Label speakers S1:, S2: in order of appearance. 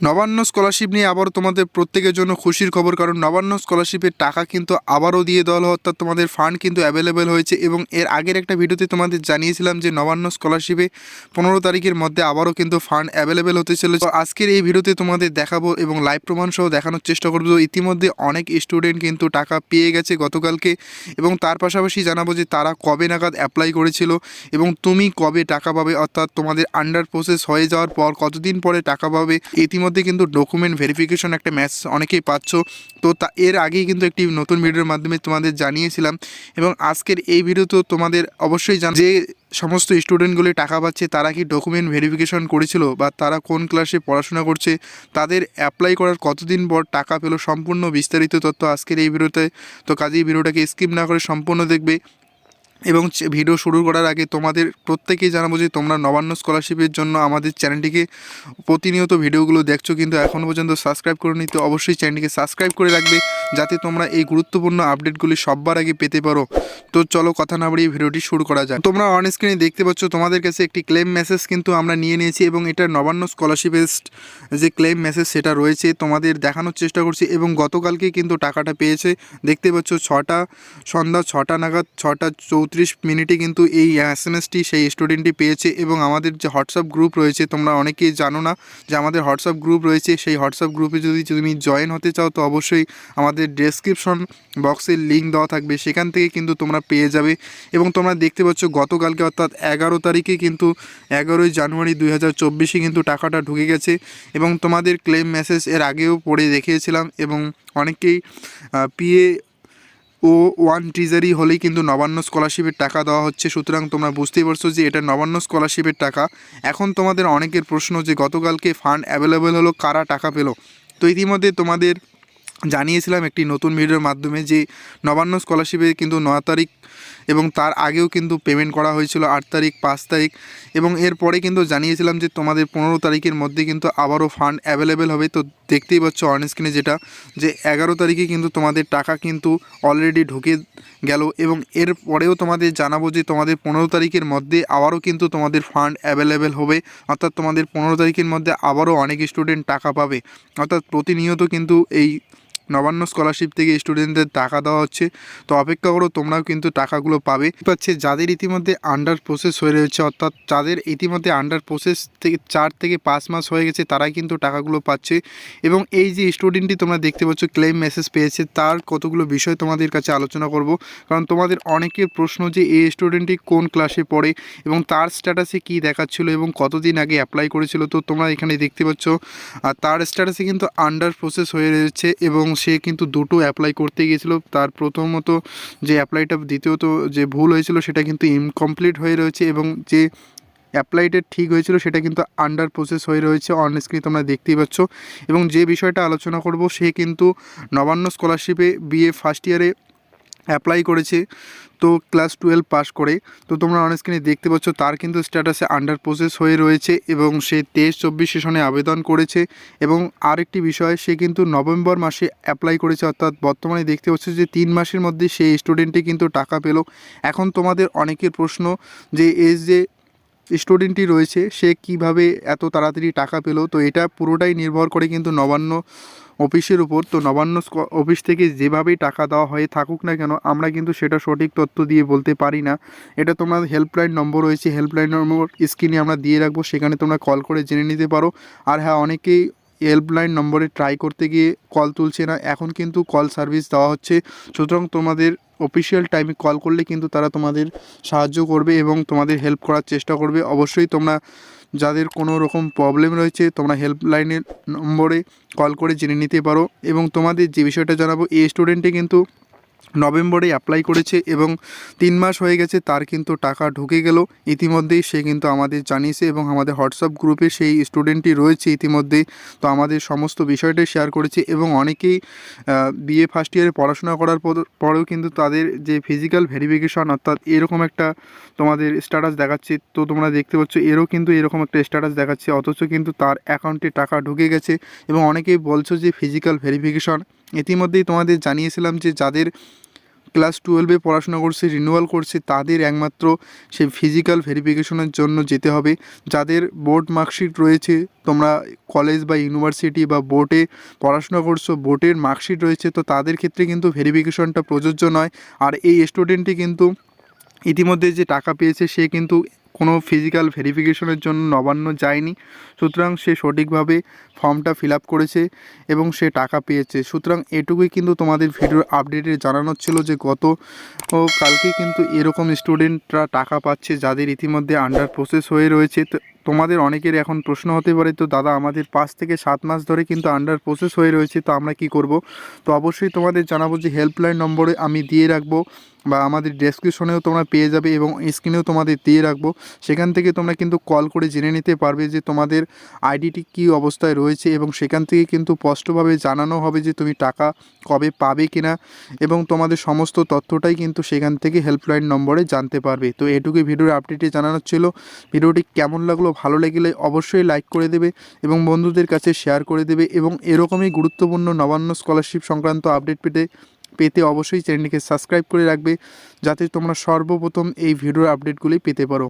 S1: Nabanna scholarship নিয়ে আবারও তোমাদের প্রত্যেকের জন্য খুশির খবর, কারণ নবান্ন স্কলারশিপের টাকা কিন্তু আবারও দিয়ে দেওয়া হলো, অর্থাৎ তোমাদের ফান্ড কিন্তু অ্যাভেলেবেল হয়েছে। এবং এর আগের একটা ভিডিওতে তোমাদের জানিয়েছিলাম যে নবান্ন স্কলারশিপে 15 তারিখের মধ্যে আবারও কিন্তু ফান্ড অ্যাভেলেবেল হতে চলেছে। তো আজকের এই ভিডিওতে তোমাদের দেখাবো এবং লাইভ প্রমাণ সহ দেখানোর চেষ্টা করবো। ইতিমধ্যে অনেক স্টুডেন্ট কিন্তু টাকা পেয়ে গেছে গতকালকে, এবং তার পাশাপাশি জানাবো যে তারা কবে নাগাদ অ্যাপ্লাই করেছিল এবং তুমি কবে টাকা পাবে, অর্থাৎ তোমাদের আন্ডার প্রসেস হয়ে যাওয়ার পর কতদিন পরে টাকা পাবে। ইতিমধ্যে কিন্তু ডকুমেন্ট ভেরিফিকেশন একটা মেসেজ অনেকেই পাচ্ছ। তো এর আগেই কিন্তু একটি নতুন ভিডিওর মাধ্যমে তোমাদের জানিয়েছিলাম, এবং আজকের এই ভিডিওতে তোমাদের অবশ্যই যে সমস্ত স্টুডেন্টগুলি টাকা পাচ্ছে তারা কি ডকুমেন্ট ভেরিফিকেশন করেছিল বা তারা কোন ক্লাসে পড়াশোনা করছে, তাদের অ্যাপ্লাই করার কতদিন পর টাকা পেলো, সম্পূর্ণ বিস্তারিত তথ্য আজকের এই ভিডিওতে। তো কাজেই ভিডিওটাকে স্কিপ না করে সম্পূর্ণ দেখবে। এবং ভিডিও শুরু করার আগে তোমাদের প্রত্যেকেই জানাবো যে তোমরা নবান্ন স্কলারশিপের জন্য আমাদের চ্যানেলটিকে প্রতিনিয়ত ভিডিওগুলো দেখছো কিন্তু এখনও পর্যন্ত সাবস্ক্রাইব করে নিতে, অবশ্যই চ্যানেলটিকে সাবস্ক্রাইব করে রাখবে যাতে তোমরা এই গুরুত্বপূর্ণ আপডেটগুলি সবার আগে পেতে পারো। তো চলো কথা না বাড়িয়ে ভিডিওটি শুরু করা যায়। তোমরা অন স্ক্রিনে দেখতে পাচ্ছ তোমাদের কাছে একটি ক্লেম মেসেজ কিন্তু আমরা নিয়ে নিয়েছি, এবং এটা নবান্ন স্কলারশিপের যে ক্লেম মেসেজ সেটা রয়েছে তোমাদের দেখানোর চেষ্টা করছি। এবং গতকালকে কিন্তু টাকাটা পেয়েছে, দেখতে পাচ্ছ সন্ধ্যা 6টা নাগাদ 6টা 34 মিনিটে কিন্তু এই এসএমএসটি সেই স্টুডেন্টটি পেয়েছে। এবং আমাদের যে হোয়াটসঅ্যাপ গ্রুপ রয়েছে, তোমরা অনেকেই জানো না যে আমাদের হোয়াটসঅ্যাপ গ্রুপ রয়েছে, সেই হোয়াটসঅ্যাপ গ্রুপে যদি তুমি জয়েন হতে চাও তো অবশ্যই আমাদের ডেসক্রিপশন বক্সের লিঙ্ক দেওয়া থাকবে, সেখান থেকে কিন্তু তোমরা পেয়ে যাবে। এবং তোমরা দেখতে পাচ্ছ গতকালকে অর্থাৎ 11 তারিখে কিন্তু 11ই জানুয়ারি 2024 কিন্তু টাকাটা ঢুকে গেছে। এবং তোমাদের ক্লেম মেসেজ এর আগেও পড়ে দেখিয়েছিলাম, এবং অনেকেই পিএ ও 1 ট্রিজারি হলেই কিন্তু নবান্ন স্কলারশিপের টাকা দেওয়া হচ্ছে। সুতরাং তোমরা বুঝতেই পারছো যে এটা নবান্ন স্কলারশিপের টাকা। এখন তোমাদের অনেকের প্রশ্ন যে গতকালকে ফান্ড অ্যাভেলেবেল হলো, কারা টাকা পেলো। তো ইতিমধ্যে তোমাদের জানিয়েছিলাম একটি নতুন ভিডিওর মাধ্যমে যে নবান্ন স্কলারশিপে কিন্তু 9 তারিখ এবং তার আগেও কিন্তু পেমেন্ট করা হয়েছিল 8 তারিখ, 5 তারিখ, এবং এরপরে কিন্তু জানিয়েছিলাম যে তোমাদের 15 তারিখের মধ্যে কিন্তু আবারও ফান্ড অ্যাভেলেবেল হবে। তো দেখতেই পাচ্ছ অন স্ক্রিনে যেটা যে 11 তারিখে কিন্তু তোমাদের টাকা কিন্তু অলরেডি ঢুকে গেল। এবং এর পরেও তোমাদের জানাবো যে তোমাদের 15 তারিখের মধ্যে আবারও কিন্তু তোমাদের ফান্ড অ্যাভেলেবেল হবে, অর্থাৎ তোমাদের 15 তারিখের মধ্যে আবারও অনেক স্টুডেন্ট টাকা পাবে। অর্থাৎ প্রতিনিয়ত কিন্তু এই নবান্ন স্কলারশিপ থেকে স্টুডেন্টদের টাকা দেওয়া হচ্ছে। তো অপেক্ষা করো, তোমরাও কিন্তু টাকাগুলো পাবে। পাচ্ছে যাদের ইতিমধ্যে আন্ডার প্রসেস হয়ে রয়েছে, অর্থাৎ যাদের ইতিমধ্যে আন্ডার প্রসেস থেকে 4 থেকে 5 মাস হয়ে গেছে তারাই কিন্তু টাকাগুলো পাচ্ছে। এবং এই যে স্টুডেন্টটি তোমরা দেখতে পাচ্ছ ক্লেম মেসেজ পেয়েছে, তার কতগুলো বিষয় তোমাদের কাছে আলোচনা করব। কারণ তোমাদের অনেকের প্রশ্ন যে এই স্টুডেন্টটি কোন ক্লাসে পড়ে এবং তার স্ট্যাটাসে কী দেখাচ্ছিল এবং কতদিন আগে অ্যাপ্লাই করেছিল। তো তোমরা এখানে দেখতে পাচ্ছ আর তার স্ট্যাটাসে কিন্তু আন্ডার প্রসেস হয়ে রয়েছে, এবং সে কিন্তু দুটো অ্যাপ্লাই করতে গিয়েছিল। তার প্রথমত যে অ্যাপ্লাইটা, দ্বিতীয়ত যে ভুল হয়েছিল সেটা কিন্তু ইনকমপ্লিট হয়ে রয়েছে, এবং যে অ্যাপ্লাইটা ঠিক হয়েছিল সেটা কিন্তু আন্ডার প্রসেস হয়ে রয়েছে। অন স্ক্রিন তোমরা দেখতেই পাচ্ছ। এবং যে বিষয়টা আলোচনা করব, সে কিন্তু নবান্ন স্কলারশিপে বিএ ফার্স্ট ইয়ারে অ্যাপ্লাই করেছে, তো ক্লাস 12 পাস করে। তো তোমরা অন স্ক্রিনে দেখতে পাচ্ছ তার কিন্তু স্ট্যাটাসে আন্ডার প্রসেস হয়ে রয়েছে, এবং সে 23-24 সেশনে আবেদন করেছে। এবং আরেকটি বিষয়, সে কিন্তু নভেম্বর মাসে অ্যাপ্লাই করেছে, অর্থাৎ বর্তমানে দেখতে পাচ্ছ যে 3 মাসের মধ্যে সেই স্টুডেন্টটি কিন্তু টাকা পেল। এখন তোমাদের অনেকের প্রশ্ন যে যে স্টুডেন্টটি রয়েছে সে কিভাবে এত তাড়াতাড়ি টাকা পেল। তো এটা পুরোটাই নির্ভর করে কিন্তু নবান্ন অফিসের উপর। তো নবান্ন অফিস থেকে যেভাবেই টাকা দেওয়া হয়ে থাকুক না কেন, আমরা কিন্তু সেটা সঠিক তথ্য দিয়ে বলতে পারি না। এটা তোমরা হেল্পলাইন নম্বর রয়েছে, হেল্পলাইন নম্বর স্ক্রিনে আমরা দিয়ে রাখবো, সেখানে তোমরা কল করে জেনে নিতে পারো। আর হ্যাঁ, অনেকেই হেল্পলাইন নম্বরে ট্রাই করতে গিয়ে কল তুলছে না, এখন কিন্তু কল সার্ভিস দেওয়া হচ্ছে। সুতরাং তোমাদের অফিসিয়াল টাইমে কল করলে কিন্তু তারা তোমাদের সাহায্য করবে এবং তোমাদের হেল্প করার চেষ্টা করবে। অবশ্যই তোমরা যাদের কোনো রকম প্রবলেম রয়েছে তোমরা হেল্পলাইনের নম্বরে কল করে জেনে নিতে পারো। এবং তোমাদের যে বিষয়টা জানাবো, এই স্টুডেন্টে কিন্তু নভেম্বরে অ্যাপ্লাই করেছে এবং 3 মাস হয়ে গেছে, তার কিন্তু টাকা ঢুকে গেল ইতিমধ্যেই। সে কিন্তু আমাদের জানিয়েছে এবং আমাদের হোয়াটসঅ্যাপ গ্রুপে সেই স্টুডেন্টটি রয়েছে ইতিমধ্যেই। তো আমাদের সমস্ত বিষয়টাই শেয়ার করেছে। এবং অনেকেই বিএ ফার্স্ট ইয়ারে পড়াশোনা করার পরেও কিন্তু তাদের যে ফিজিক্যাল ভেরিফিকেশন, অর্থাৎ এরকম একটা তোমাদের স্ট্যাটাস দেখাচ্ছে। তো তোমরা দেখতে পাচ্ছ এরও কিন্তু এরকম একটা স্ট্যাটাস দেখাচ্ছে, অথচ কিন্তু তার অ্যাকাউন্টে টাকা ঢুকে গেছে। এবং অনেকেই বলছো যে ফিজিক্যাল ভেরিফিকেশন, ইতিমধ্যেই তোমাদের জানিয়েছিলাম যে যাদের ক্লাস 12-এ পড়াশোনা করছে, রিনিউয়াল করছে, তাদের একমাত্র সেই ফিজিক্যাল ভেরিফিকেশনের জন্য যেতে হবে। যাদের বোর্ড মার্কশিট রয়েছে, তোমরা কলেজ বা ইউনিভার্সিটি বা বোর্ডে পড়াশোনা করছো, বোর্ডের মার্কশিট রয়েছে, তো তাদের ক্ষেত্রে কিন্তু ভেরিফিকেশনটা প্রযোজ্য নয়। আর এই স্টুডেন্টটি কিন্তু ইতিমধ্যে যে টাকা পেয়েছে সে কিন্তু কোনো ফিজিক্যাল ভেরিফিকেশনের জন্য নবান্ন যায়নি, সুতরাং সে সঠিকভাবে ফর্মটা ফিল আপ করেছে এবং সে টাকা পেয়েছে। সুতরাং এটুকুই কিন্তু তোমাদের ভিডিওর আপডেটে জানানোর ছিল যে কালকে কিন্তু এরকম স্টুডেন্টরা টাকা পাচ্ছে যাদের ইতিমধ্যে আন্ডার প্রসেস হয়ে রয়েছে। তো তোমাদের অনেকের এখন প্রশ্ন হতে পারে, তো দাদা আমাদের 5 থেকে 7 মাস ধরে কিন্তু আন্ডার প্রসেস হয়ে রয়েছে, তো আমরা কি করব? তো অবশ্যই তোমাদের জানাবো যে হেল্পলাইন নম্বরে আমি দিয়ে রাখবো বা আমাদের ডেসক্রিপশনেও তোমরা পেয়ে যাবে এবং স্ক্রিনেও তোমাদের দিয়ে রাখবো। সেখান থেকে তোমরা কিন্তু কল করে জেনে নিতে পারবে যে তোমাদের আইডিটি কী অবস্থায় রয়েছে এবং সেখান থেকে কিন্তু স্পষ্টভাবে জানানো হবে যে তুমি টাকা কবে পাবে কিনা এবং তোমাদের সমস্ত তথ্যটাই কিন্তু সেখান থেকে হেল্পলাইন নম্বরে জানতে পারবে। তো এটুকুই ভিডিওর আপডেটে জানানোর ছিল। ভিডিওটি কেমন লাগলো, ভালো লাগলে অবশ্যই লাইক করে দেবে এবং বন্ধুদের কাছে শেয়ার করে দেবে এবং এরকমই গুরুত্বপূর্ণ নবান্ন স্কলারশিপ সংক্রান্ত আপডেট পেতে অবশ্যই চ্যানেলটিকে সাবস্ক্রাইব করে রাখবে, যাতে তোমরা সর্বপ্রথম এই ভিডিওর আপডেটগুলি পেতে পারো।